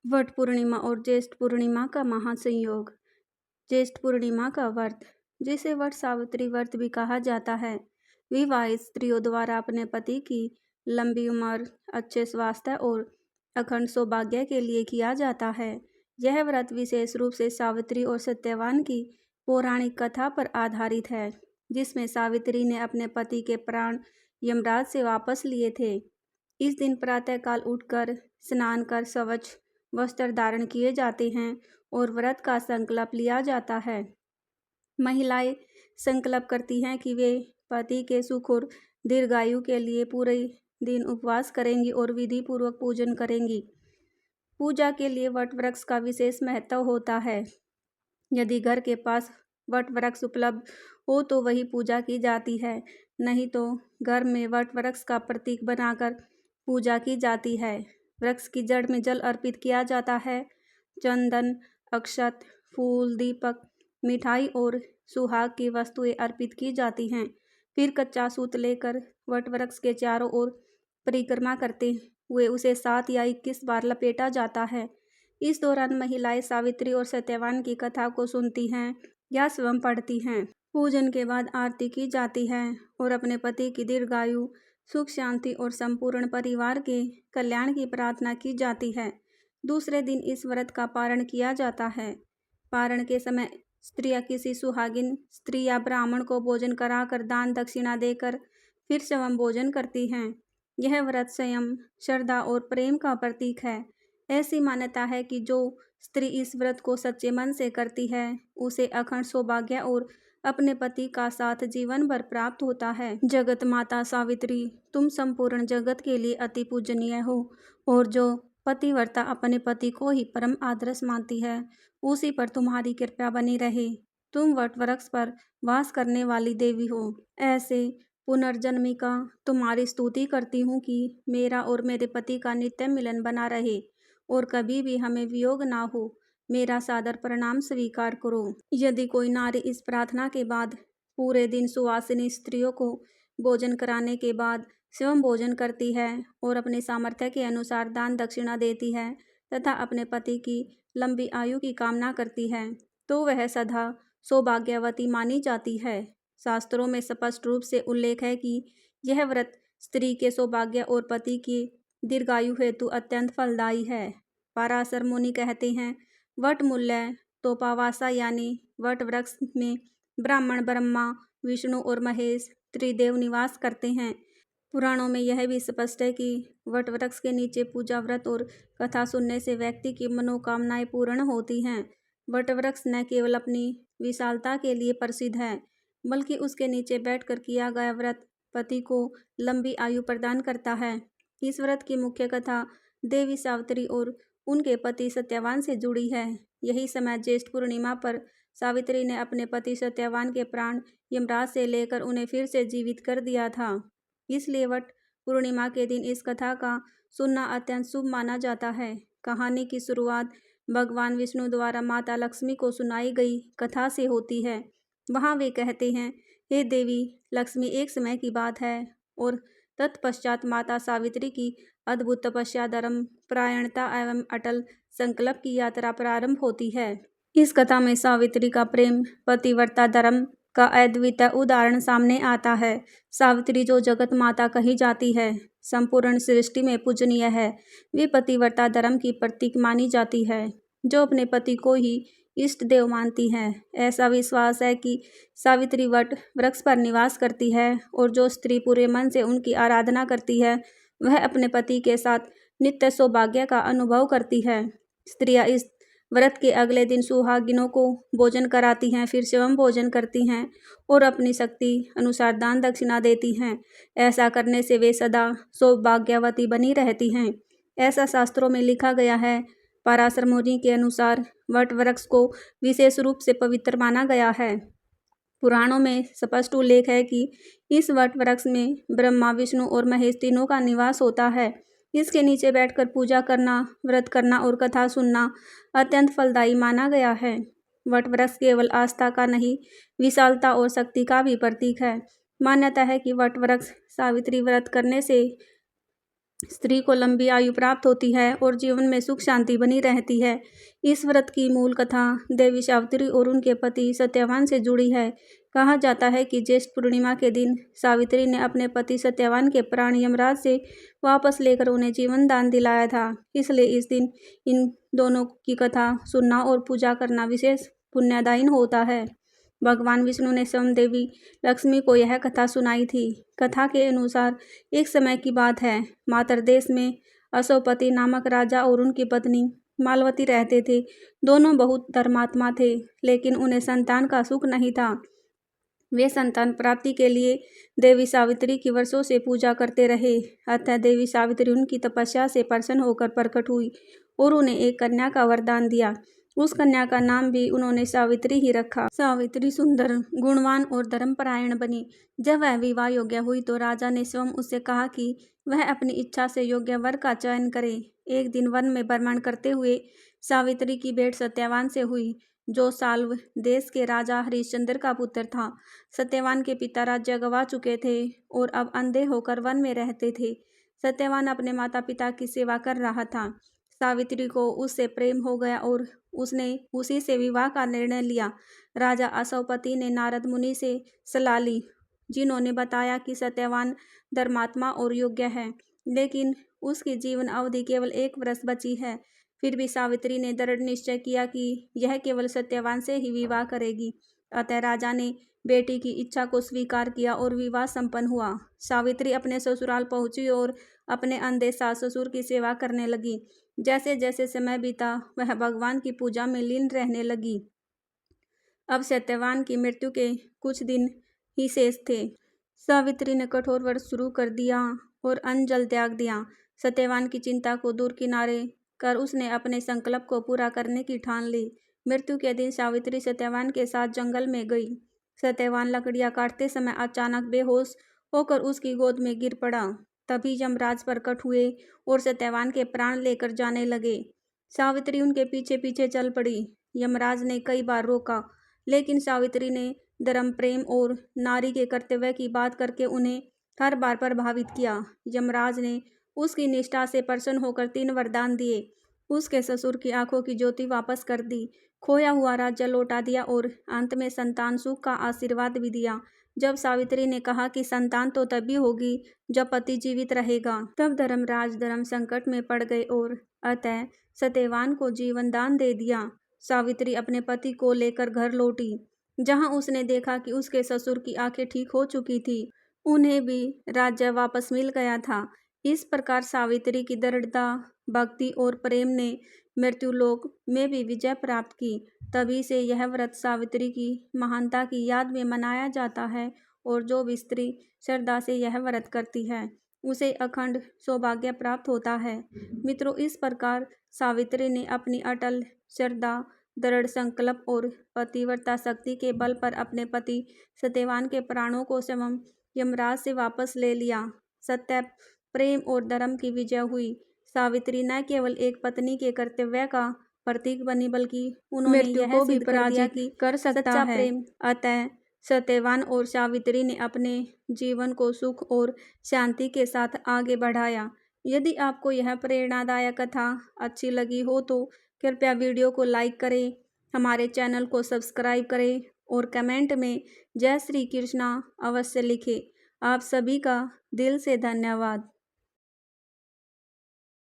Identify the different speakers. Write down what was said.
Speaker 1: What पूर्णिमा और ज्येष्ठ पूर्णिमा का महासंयोग। ज्येष्ठ पूर्णिमा का व्रत, जिसे वट सावित्री व्रत भी कहा जाता है, विवाहित स्त्रियों द्वारा अपने पति की लंबी उम्र, अच्छे स्वास्थ्य और अखंड सौभाग्य के लिए किया जाता है। यह व्रत विशेष रूप से सावित्री और सत्यवान की पौराणिक कथा पर आधारित है, जिसमें सावित्री ने अपने पति के प्राण यमराज से वापस लिए थे। इस दिन प्रातःकाल उठकर स्नान कर स्वच्छ वस्त्र धारण किए जाते हैं और व्रत का संकल्प लिया जाता है। महिलाएं संकल्प करती हैं कि वे पति के सुख और दीर्घायु के लिए पूरे दिन उपवास करेंगी और विधि पूर्वक पूजन करेंगी। पूजा के लिए वट वृक्ष का विशेष महत्व होता है। यदि घर के पास वट वृक्ष उपलब्ध हो तो वही पूजा की जाती है, नहीं तो घर में वट वृक्ष का प्रतीक बनाकर पूजा की जाती है। वृक्ष की जड़ में जल अर्पित किया जाता है। चंदन, अक्षत, फूल, दीपक, मिठाई और सुहाग की वस्तुएं अर्पित की जाती हैं। फिर कच्चा सूत लेकर वट वृक्ष के चारों ओर परिक्रमा करते हुए उसे 7 या 21 बार लपेटा जाता है। इस दौरान महिलाएं सावित्री और सत्यवान की कथा को सुनती हैं या स्वयं पढ़ती हैं। पूजन के बाद आरती की जाती है और अपने पति की दीर्घायु, सुख शांति और संपूर्ण परिवार के कल्याण की प्रार्थना की जाती है। दूसरे दिन इस व्रत का पारण किया जाता है। पारण के समय स्त्रियां किसी सुहागिन स्त्री या ब्राह्मण को भोजन कराकर दान दक्षिणा देकर फिर स्वयं भोजन करती हैं। यह व्रत संयम, श्रद्धा और प्रेम का प्रतीक है। ऐसी मान्यता है कि जो स्त्री इस व्रत को सच्चे मन से करती है, उसे अखंड सौभाग्य और अपने पति का साथ जीवन भर प्राप्त होता है। जगत माता सावित्री, तुम संपूर्ण जगत के लिए अति पूजनीय हो और जो पतिव्रता अपने पति को ही परम आदर्श मानती है, उसी पर तुम्हारी कृपा बनी रहे। तुम वट वृक्ष पर वास करने वाली देवी हो। ऐसे पुनर्जन्मी का तुम्हारी स्तुति करती हूँ कि मेरा और मेरे पति का नित्य मिलन बना रहे और कभी भी हमें वियोग ना हो। मेरा सादर प्रणाम स्वीकार करो। यदि कोई नारी इस प्रार्थना के बाद पूरे दिन सुवासिनी स्त्रियों को भोजन कराने के बाद स्वयं भोजन करती है और अपने सामर्थ्य के अनुसार दान दक्षिणा देती है तथा अपने पति की लंबी आयु की कामना करती है, तो वह सदा सौभाग्यवती मानी जाती है। शास्त्रों में स्पष्ट रूप से उल्लेख है कि यह व्रत स्त्री के सौभाग्य और पति की दीर्घायु हेतु अत्यंत फलदायी है। पराशर मुनि कहते हैं, वट मूल्य तोपावासा यानी वट वृक्ष में ब्राह्मण, ब्रह्मा, विष्णु और महेश त्रिदेव निवास करते हैं। पुराणों में यह भी स्पष्ट है कि वट वृक्ष के नीचे पूजा, व्रत और कथा सुनने से व्यक्ति की मनोकामनाएं पूर्ण होती हैं। वट वृक्ष न केवल अपनी विशालता के लिए प्रसिद्ध है, बल्कि उसके नीचे बैठकर किया गया व्रत पति को लंबी आयु प्रदान करता है। इस व्रत की मुख्य कथा देवी सावित्री और उनके पति सत्यवान से जुड़ी है। यही समय ज्येष्ठ पूर्णिमा पर सावित्री ने अपने पति सत्यवान के प्राण यमराज से लेकर उन्हें फिर से जीवित कर दिया था। इसलिए वट पूर्णिमा के दिन इस कथा का सुनना अत्यंत शुभ माना जाता है। कहानी की शुरुआत भगवान विष्णु द्वारा माता लक्ष्मी को सुनाई गई कथा से होती है। वहाँ वे कहते हैं, हे देवी लक्ष्मी, एक समय की बात है और तत्पश्चात माता सावित्री की अद्भुत तपस्या, धर्म परायणता एवं अटल संकल्प की यात्रा प्रारंभ होती है। इस कथा में सावित्री का प्रेम, पतिव्रता धर्म का अद्वितीय उदाहरण सामने आता है। सावित्री, जो जगत माता कही जाती है, संपूर्ण सृष्टि में पूजनीय है। वे पतिव्रता धर्म की प्रतीक मानी जाती है, जो अपने पति को ही इष्ट देव मानती है। ऐसा विश्वास है कि सावित्री वट वृक्ष पर निवास करती है और जो स्त्री पूरे मन से उनकी आराधना करती है, वह अपने पति के साथ नित्य सौभाग्य का अनुभव करती है। स्त्रियां इस व्रत के अगले दिन सुहागिनों को भोजन कराती हैं, फिर स्वयं भोजन करती हैं और अपनी शक्ति अनुसार दान दक्षिणा देती हैं। ऐसा करने से वे सदा सौभाग्यवती बनी रहती हैं। ऐसा शास्त्रों में लिखा गया है। पराशर मुनि के अनुसार वट वृक्ष को विशेष रूप से पवित्र माना गया है। पुराणों में स्पष्ट उल्लेख है कि इस वट वृक्ष में ब्रह्मा, विष्णु और महेश तीनों का निवास होता है। इसके नीचे बैठकर पूजा करना, व्रत करना और कथा सुनना अत्यंत फलदायी माना गया है। वट वृक्ष केवल आस्था का नहीं, विशालता और शक्ति का भी प्रतीक है। मान्यता है कि वट वृक्ष सावित्री व्रत करने से स्त्री को लंबी आयु प्राप्त होती है और जीवन में सुख शांति बनी रहती है। इस व्रत की मूल कथा देवी सावित्री और उनके पति सत्यवान से जुड़ी है। कहा जाता है कि ज्येष्ठ पूर्णिमा के दिन सावित्री ने अपने पति सत्यवान के प्राण यमराज से वापस लेकर उन्हें जीवन दान दिलाया था। इसलिए इस दिन इन दोनों की कथा सुनना और पूजा करना विशेष पुण्यदायी होता है। भगवान विष्णु ने स्वयं देवी लक्ष्मी को यह कथा सुनाई थी। कथा के अनुसार एक समय की बात है, मातर देश में अशोपति नामक राजा और उनकी पत्नी मालवती रहते थे। दोनों बहुत धर्मात्मा थे, लेकिन उन्हें संतान का सुख नहीं था। वे संतान प्राप्ति के लिए देवी सावित्री की वर्षों से पूजा करते रहे। अतः देवी सावित्री उनकी तपस्या से प्रसन्न होकर प्रकट हुई और उन्हें एक कन्या का वरदान दिया। उस कन्या का नाम भी उन्होंने सावित्री ही रखा। सावित्री सुंदर, गुणवान और धर्मपरायण बनी। जब वह विवाह योग्य हुई तो राजा ने स्वयं उससे कहा कि वह अपनी इच्छा से योग्य वर का चयन करे। एक दिन वन में भ्रमण करते हुए सावित्री की भेंट सत्यवान से हुई, जो साल्व देश के राजा हरिश्चंद्र का पुत्र था। सत्यवान के पिता राज्य गंवा चुके थे और अब अंधे होकर वन में रहते थे। सत्यवान अपने माता पिता की सेवा कर रहा था। सावित्री को उससे प्रेम हो गया और उसने उसी से विवाह का निर्णय लिया। राजा अशोपति ने नारद मुनि से सलाह ली, जिन्होंने बताया कि सत्यवान धर्मात्मा और योग्य है, लेकिन उसकी जीवन अवधि केवल 1 वर्ष बची है। फिर भी सावित्री ने दृढ़ निश्चय किया कि यह केवल सत्यवान से ही विवाह करेगी। अतः राजा ने बेटी की इच्छा को स्वीकार किया और विवाह संपन्न हुआ। सावित्री अपने ससुराल पहुंची और अपने अंधे सास ससुर की सेवा करने लगी। जैसे जैसे समय बीता वह भगवान की पूजा में लीन रहने लगी। अब सत्यवान की मृत्यु के कुछ दिन ही शेष थे। सावित्री ने कठोर व्रत शुरू कर दिया और अन्न जल त्याग दिया। सत्यवान की चिंता को दूर किनारे कर उसने अपने संकल्प को पूरा करने की ठान ली। मृत्यु के दिन सावित्री सत्यवान के साथ जंगल में गई। सत्यवान लकड़ियां काटते समय अचानक बेहोश होकर उसकी गोद में गिर पड़ा। तभी यमराज प्रकट हुए और सत्यवान के प्राण लेकर जाने लगे। सावित्री उनके पीछे पीछे चल पड़ी। यमराज ने कई बार रोका, लेकिन सावित्री ने धर्म, प्रेम और नारी के कर्तव्य की बात करके उन्हें हर बार प्रभावित किया। यमराज ने उसकी निष्ठा से प्रसन्न होकर 3 वरदान दिए। उसके ससुर की आंखों की ज्योति वापस कर दी, खोया हुआ राज्य लौटा दिया और अंत में संतान सुख का आशीर्वाद भी दिया। जब सावित्री ने कहा कि संतान तो तभी होगी जब पति जीवित रहेगा, तब धर्मराज धर्म संकट में पड़ गए और अतः सत्यवान को जीवन दान दे दिया। सावित्री अपने पति को लेकर घर लौटी, जहां उसने देखा कि उसके ससुर की आंखें ठीक हो चुकी थी। उन्हें भी राज्य वापस मिल गया था। इस प्रकार सावित्री की दृढ़ता, भक्ति और प्रेम ने मृत्युलोक में भी विजय प्राप्त की। तभी से यह व्रत सावित्री की महानता की याद में मनाया जाता है और जो भी स्त्री श्रद्धा से यह व्रत करती है, उसे अखंड सौभाग्य प्राप्त होता है। मित्रों, इस प्रकार सावित्री ने अपनी अटल श्रद्धा, दृढ़ संकल्प और पतिव्रता शक्ति के बल पर अपने पति सत्यवान के प्राणों को स्वयं यमराज से वापस ले लिया। सत्य, प्रेम और धर्म की विजय हुई। सावित्री न केवल एक पत्नी के कर्तव्य का प्रतीक बनी, बल्कि उन्होंने यह सिद्ध कर दिया कि कर सच्चा प्रेम। अतः सत्यवान और सावित्री ने अपने जीवन को सुख और शांति के साथ आगे बढ़ाया। यदि आपको यह प्रेरणादायक कथा अच्छी लगी हो तो कृपया वीडियो को लाइक करें, हमारे चैनल को सब्सक्राइब करें और कमेंट में जय श्री कृष्णा अवश्य लिखें। आप सभी का दिल से धन्यवाद।